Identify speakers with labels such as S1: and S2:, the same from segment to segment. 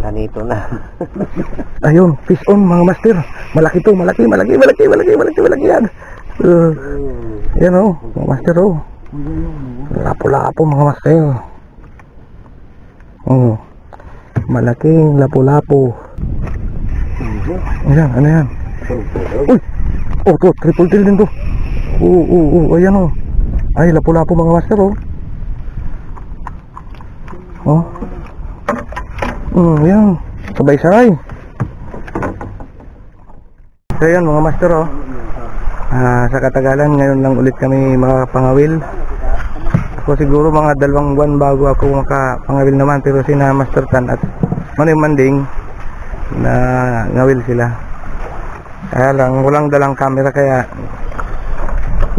S1: Ganito na.
S2: Ayun, fish on mga master. Malaki to, malaki yan. Yan oh, mga master oh. Lapo-lapo mga master. Oh. Malaking lapo-lapo. Ayan, ano yan? Uy! Oh, to, triple tail din to. Ayan oh. Ay, lapo-lapo mga master oh. Oh. Ayan. Sabay-sabay. So yan mga master oh. Sa katagalan ngayon lang ulit kami makapangawil. Ako siguro mga 2 buwan bago ako makapangawil naman, pero sina Master Tan at Manoy Manding na ngawil sila. Kaya lang walang dalang camera kaya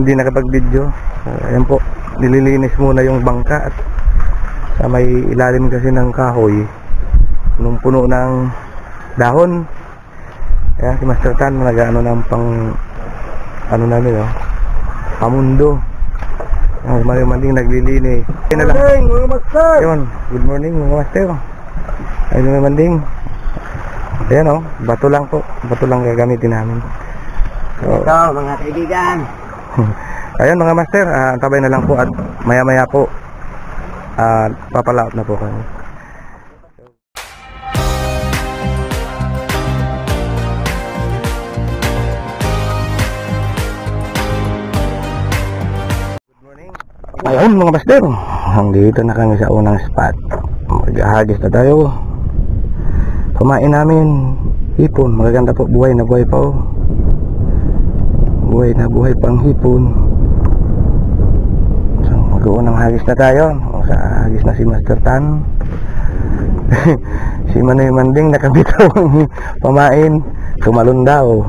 S2: hindi nakapag-video. Ayan po, nililinis muna yung bangka at sa may ilalim kasi ng kahoy nung puno ng dahon. Kaya si Master Tan nag-ano ng pang ano namin oh, pamundo. Manoy Manding naglilinis.
S1: Good morning mga master.
S2: Ayun, good morning mga master. Ayun Manoy Manding. Ayan oh, bato lang po. Bato lang gagamitin namin. So,
S1: ito mga kaibigan.
S2: ayun mga master, antabay na lang po at maya-maya po papalaot na po kami. Ayun mga master, dito na kami sa unang spot. Maghahagis na tayo. Kumain namin hipon, magaganda po, buhay na buhay pa oh. Buhay na buhay pang hipon. So mag-uunang hagis na tayo. Sa hagis na si Master Tan. Si Manoy Manding nakabitaw ang pamain, tumalon daw.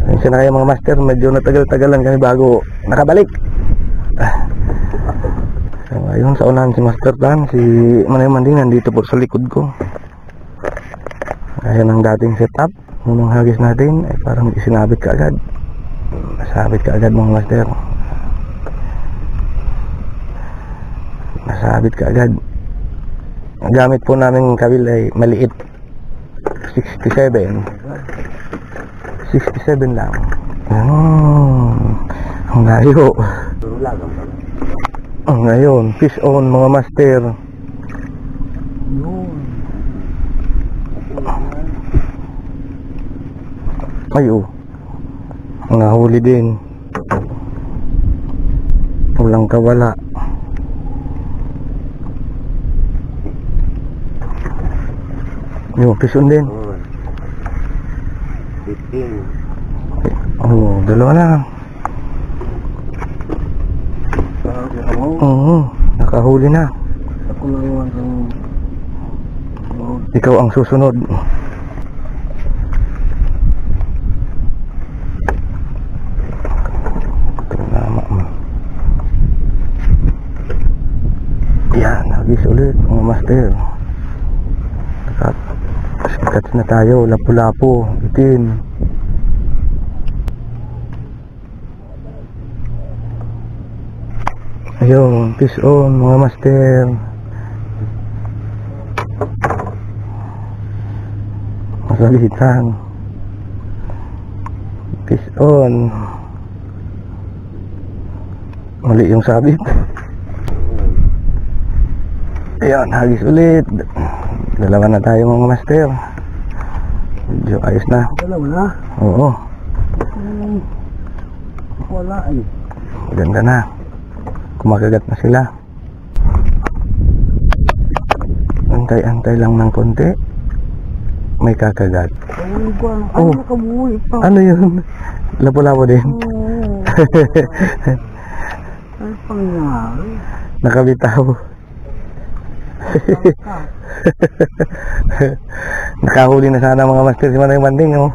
S2: Minsan na kayo mga master, medyo natagal-tagalan kami bago nakabalik. So, ayun, sa unahan si Master Tan, si Manoy Manding nandito po sa likod ko. Ayan ang dating setup. Unang hagis natin ay parang isinabit ka agad. Nasabit ka agad mga master. Nasabit ka agad. Ang gamit po namin kabil ay maliit, 67 lang. Ang layo. Ngayon, fish on mga master. Ayo, nahuli din. Walang kawala. Yung fish on din.
S1: 15.
S2: Oh, dalawa na. Nakahuli na.
S1: Ako na iwan sa
S2: Ikaw ang susunod. Tama. Yan, hagis ulit mga master. Sikat na tayo, lapu-lapu, itim. Ayun, fish on mga master. Masalitan. Fish on. Mali yung sabit. Ayun, hagis ulit. Dalawa na tayo mga master. Medyo ayos na.
S1: dalawa na.
S2: Oo.
S1: Wala eh.
S2: Maganda na. Kumakagat na sila. Antay-antay lang ng konti. May kakagat.
S1: Ano nakabuhay pa?
S2: Ano yun? Lapo-lapo din.
S1: Ano pangyari?
S2: Nakabitaw. Nakahuli na sana mga master si Manoy Manding oh.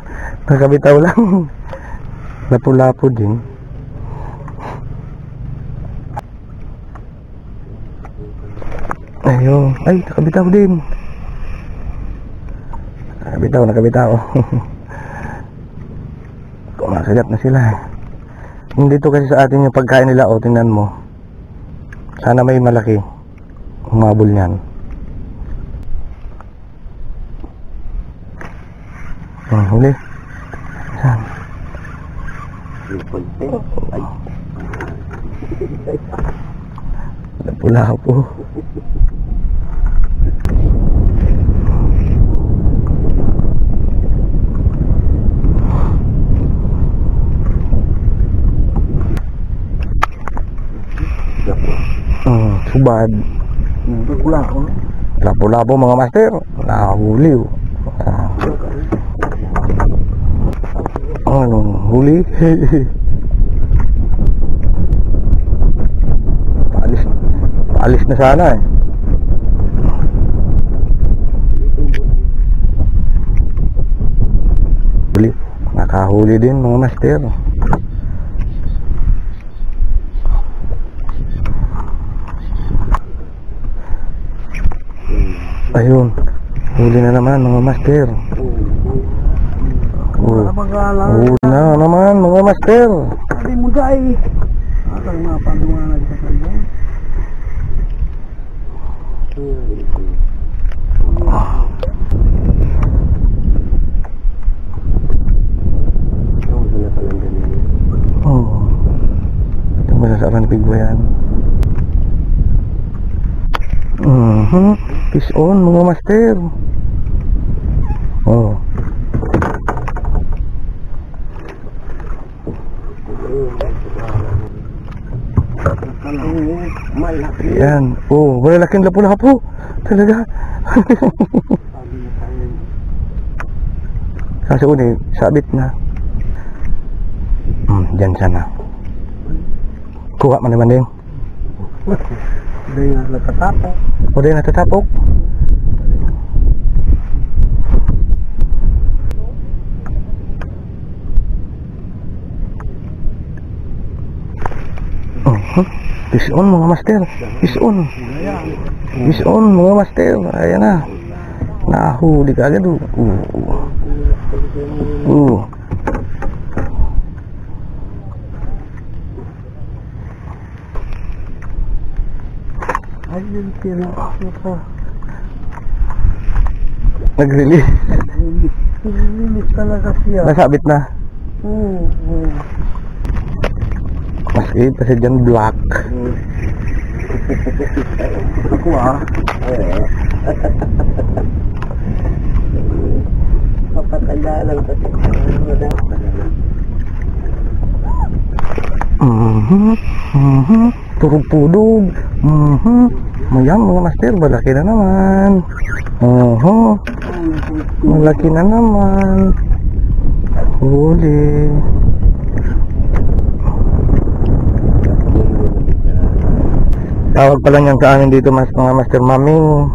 S2: Nakabitaw lang. Lapo-lapo din. Ayun, ay nakabitaw din. Nakabitaw. Kumakagat na sila. Dito kasi sa atin yung pagkain nila, tingnan mo. Sana may malaki. Humabol niyan. Huli. Saan?
S1: Ay.
S2: Lapu-lapu. Subad. Lapu-lapu mga master. Nahuli. Anong huli? Paalis na sana eh. Huli. Nakahuli din mga master. Ayun, huli na naman mga master. Huli na naman mga master.
S1: Sabi mo dahil akang mapandungan sa kanya.
S2: Oh, ito masasaran pigwa yan. Fish on mga master. Oh. Yan. Oh, malalaking lapu-lapu. Talaga. Kasi uni, sabit na. Diyan sana. Kuha man naman din.
S1: Hindi nga natatapok.
S2: O din natatapok. Fish on mga master. Fish on. Fish on mga master. Ayan na. Nahuli ka agad.
S1: Ayun sila.
S2: Nag-release.
S1: Release talaga siya.
S2: Nasabit na. Maski kasi dyan black.
S1: Ako papatanda lang kasi
S2: turog-pudog. Mayam mga master, malaki na naman. Malaki na naman. Huli. Tawag pa lang yan sa amin dito mga master, maming.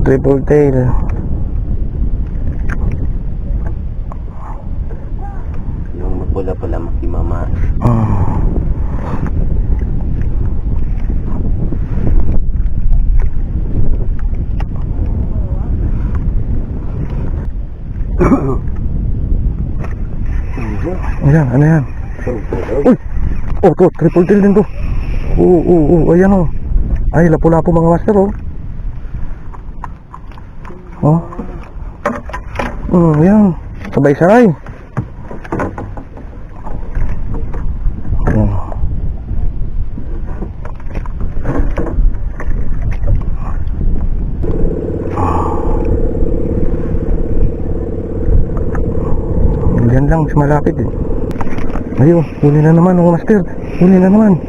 S2: Triple tail.
S1: yung magpula-pula makimama.
S2: Ayan, ano yan? Uy! Oh, to, triple tail din to. Ayan oh. Ay, lapu-lapu mga master oh. Ayan. Sabay-sabay. Diyan lang, malapit eh. Ayun, huli na naman mga master. Huli na naman.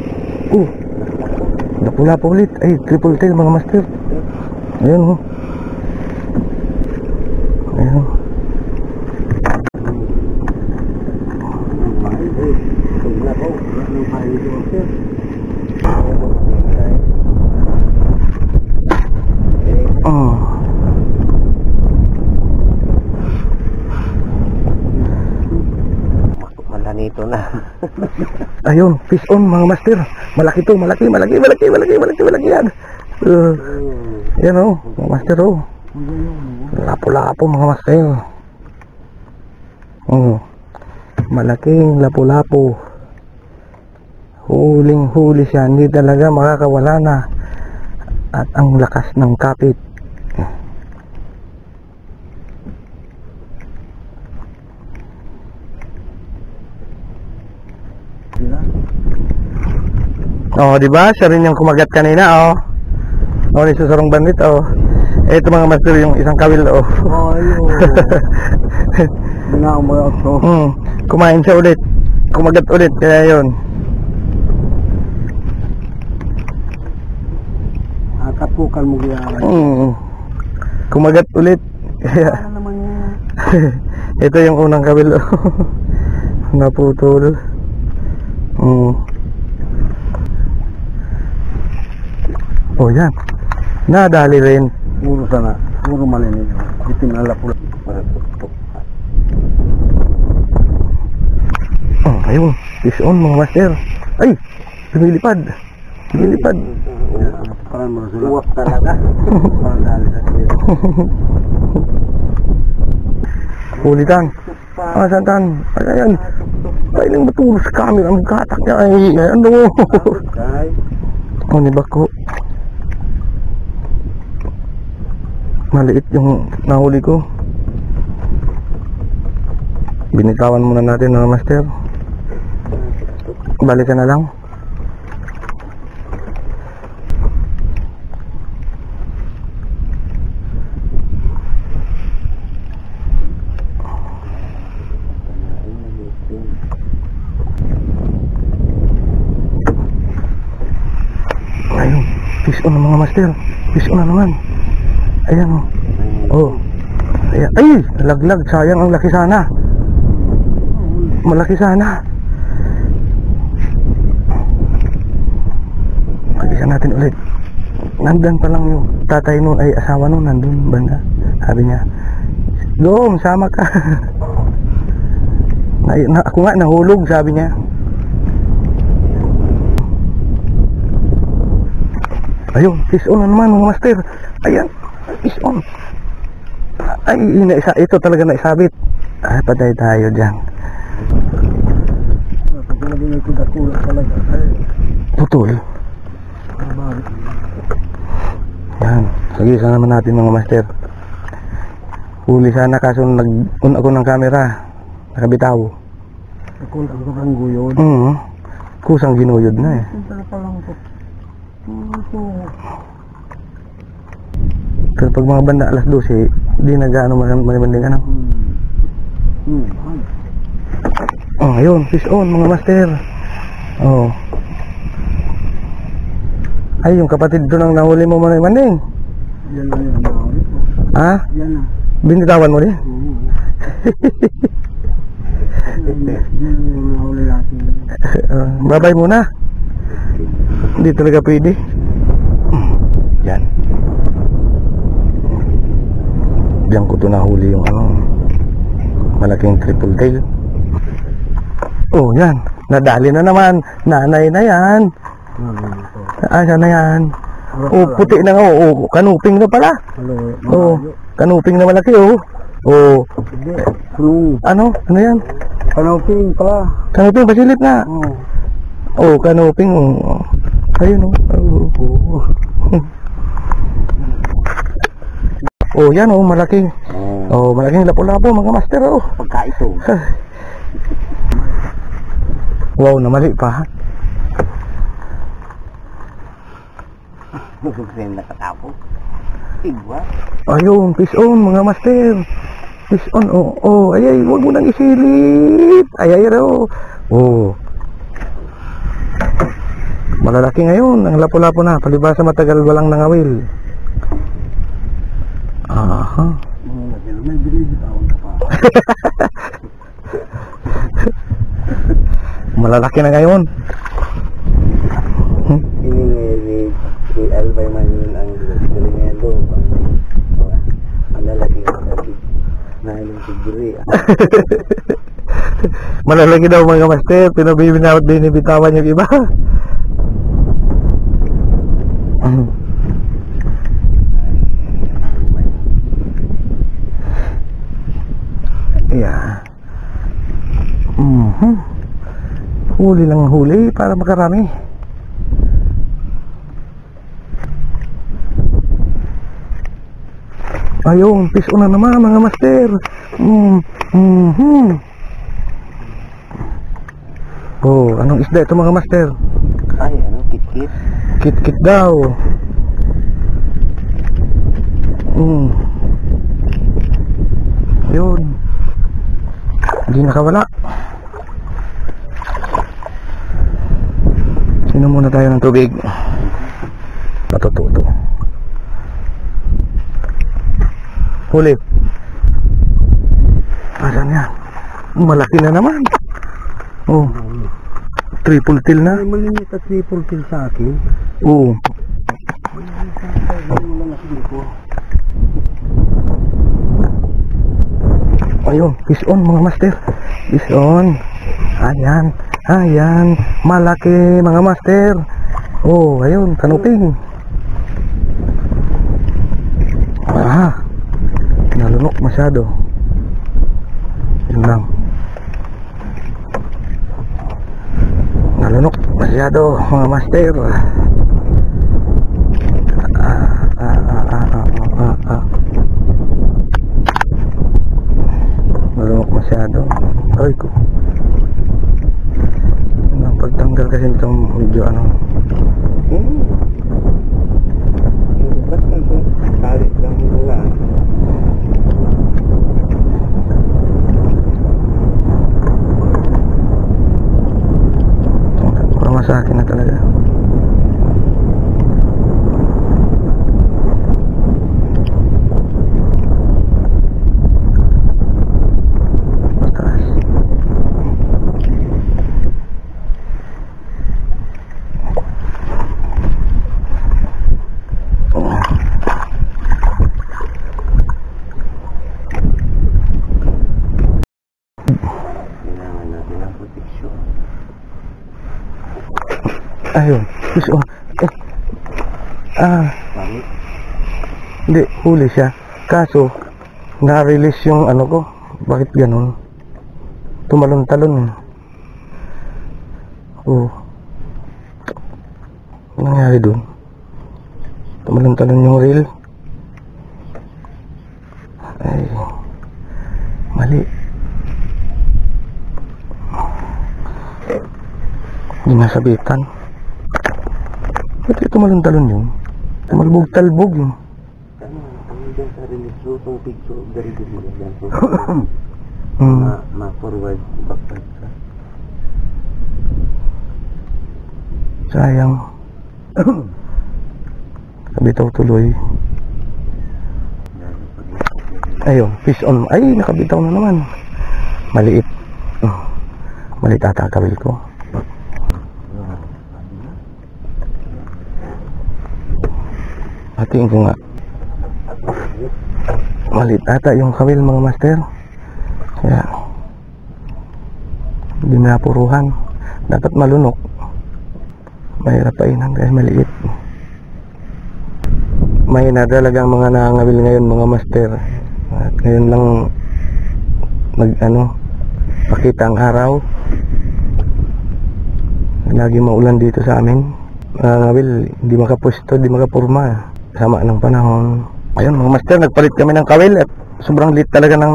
S2: Lapu-lapu ulit. Ay, triple tail mga master. Ayun oh. Ayun.
S1: Nito na.
S2: Ayun, fish on mga master. Malaki to, malaki yan. Yan oh, mga master oh. Lapu-lapu mga master. Malaking lapu-lapu. Huling-huli siya, hindi talaga makakawala na. At ang lakas ng kapit. Oh, di ba? Siya rin yung kumagat kanina, oh. Oh, ni Susarong Bandit, oh. Ito mga master, yung isang kawil, oh.
S1: Ayun. Binakambayot ko.
S2: Kumain siya ulit. Kumagat ulit, kaya yun.
S1: Katukan mo kaya.
S2: Kumagat ulit.
S1: Ano naman yun?
S2: Ito yung unang kawil, oh. Naputol. Oh, yan. Nadali rin.
S1: Puro sana. Puro malinig. Itim na lapula.
S2: Oh, ayun. Fish on, mga master. Ay! Lumilipad. Lumilipad.
S1: Parang masulat. Uwak talaga. Parang dali sa siya.
S2: Kulitan. Ah, santan. Ay, ayan. Ay, nang matulog sa camera. Ang katak niya. Ay, ano? Oh, ni Bako. Maliit yung nahuli ko. Binitawan muna natin, mga master. Balikan na lang. Ayun, fish on mga master. Fish on na naman. Ayan, oh. Oh. Ayan. Ay, laglag. Sayang, ang laki sana. Malaki sana. Pag-isa natin ulit. Nandun pa lang yung tatay nun, ay asawa nun, nandun banda. Sabi niya, Dong, sama ka. Ako nga, nahulog, sabi niya. Ayun, fish on na naman mga master. Ayan, fish on. Ay, ito talaga naisabit. Ay, patay tayo dyan. Putol. Yan, sige sana naman natin mga master. Huli sana kaso nag-on ako ng camera. Nakabitaw.
S1: Nakunta ko kang guyod.
S2: Kusang ginuyod na eh. Pero pag mga banda alas 12, di na gaano manimanding ano. Oh, ayun, fish on mga master. Oh. Ay, yung kapatid doon ang nahuli mo manimanding.
S1: Yan na yun.
S2: Ha?
S1: Yan na.
S2: Binitawan mo din?
S1: Yan yung nahuli natin.
S2: Babay muna. Hindi talaga pwede. Yan. Diyan ko ito nahuli yung malaking triple tail. Oh, yan. Nadali na naman. Nanay na yan. Asa na yan? Oh, puti na nga. Oh, kanuping na pala. Oh, kanuping na malaki, oh. Oh. Ano? Ano yan?
S1: Kanuping pala.
S2: Kanuping, basilip na. Oh, kanuping, oh. Ayun, oh. Oh, yan, oh, malaki. Oh, malaking lapo-lapo, mga master, oh.
S1: Pagkaito.
S2: Wow, namali pa.
S1: Nagsugsend na katapo. Igwa.
S2: Ayun, fish on, mga master. Fish on, oh. Oh, ay, huwag mo nang isilip. Ay, oh. Oh. Malalaki ngayon, ang lapo-lapo na. Palibasa matagal walang nangawil. Aha.
S1: May binibitawan ka pa.
S2: Malalaki na ngayon.
S1: Ini si Albay man yun ang galingedo. Malalaki na ilang siguri.
S2: Malalaki daw mga master. Pinabibinawat din ibitawan yung iba. Yeah. Huli lang huli para makarami. Ayun, piso na naman mga master. Oh, anong isda ito mga master?
S1: Ay, ano, kit-kit.
S2: Kit-kit daw. Ayun. Hindi nakawala. Inom muna tayo ng tubig. Patututo. Huli. Asan yan? Malaki na naman. Oh. Triple kill na.
S1: Ay, maliit at triple kill sa akin.
S2: Oo. Ayun, fish on mga master. Fish on. Ayan. Ayan. Malaki mga master. Oh, ayun, kanuping. Nalunok masyado. Yun lang. Nalunok masyado mga master. Nalunok masyado. Ay ko. Ang pagtanggal kasi itong video ano.
S1: Tarik lang nila.
S2: Kurang sa akin na talaga. Mataas.
S1: Kailangan natin ang protection.
S2: Ayun, fish on.
S1: Bakit?
S2: Hindi, huli siya. Kaso, na-release yung ano ko. Bakit ganun? Tumalon-talon. Oh. Ano nangyari dun? Tumalon-talon yung reel. Ay, mali. Hindi nasabitan. Ba't yung tumalon-talon yun? Tumalbog-talbog yun.
S1: Ano, ang dyan sa release route, ang picture of the regular yan. Ma-forward, backward ka.
S2: Sayang. Kabitaw tuloy. Ayun, fish on. Ay, nakabitaw na naman. Maliit. Maliit ata kawil ko. Hatiin ko nga. Maliit ata yung kawil mga master. Kaya hindi napuruhan. Dapat malunok. Mahirap painan kaya maliit. May nadalagang mga nangawil ngayon mga master. At ngayon lang pakita ang araw. Lagi maulan dito sa amin. Ngawil, hindi makapwesto, hindi makapurma. Sama ng panahon. Ayun mga master, nagpalit kami ng kawil at sobrang lit talaga ng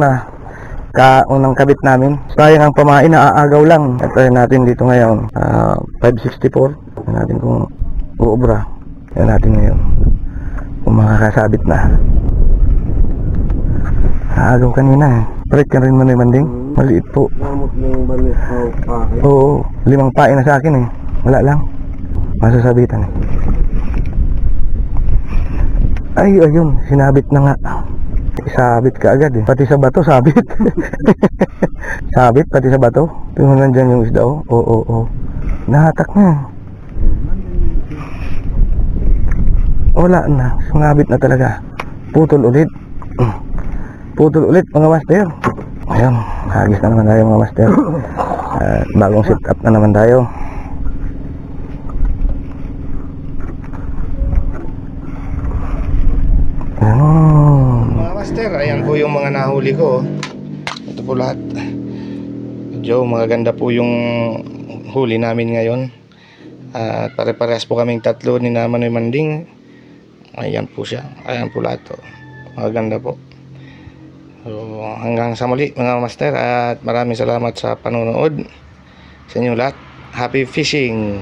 S2: unang kabit namin. Sayang ang pamain, naaagaw lang. At try natin dito ngayon, 564. Try natin kung uubra. Try natin ngayon kung makakasabit na. Aagaw kanina eh. Palit ka rin mo na yung manding. Maliit po.
S1: Namot yung balit sa pahay.
S2: Oo, 5 pain na sa akin eh. Wala lang. Masasabitan eh. Ay, ayun, sinabit na nga. Sabit ka agad eh. Pati sa bato, sabit. Sabit, pati sa bato. Tingnan nandyan yung isda oh. Oo. Nahatak na. Wala na. Sumabit na talaga. Putol ulit. Putol ulit mga master. Ayun, hagis na naman tayo mga master. Bagong set up na naman tayo. Mga master, ayan po yung mga nahuli ko. Ito po lahat. Medyo magaganda po yung huli namin ngayon. At pare-parehas po kaming tatlo ni Manoy Manding. Ayan po siya. Ayan po lahat to. Maganda po. So, hanggang sa muli mga master, at maraming salamat sa panonood sa inyo lahat. Happy fishing!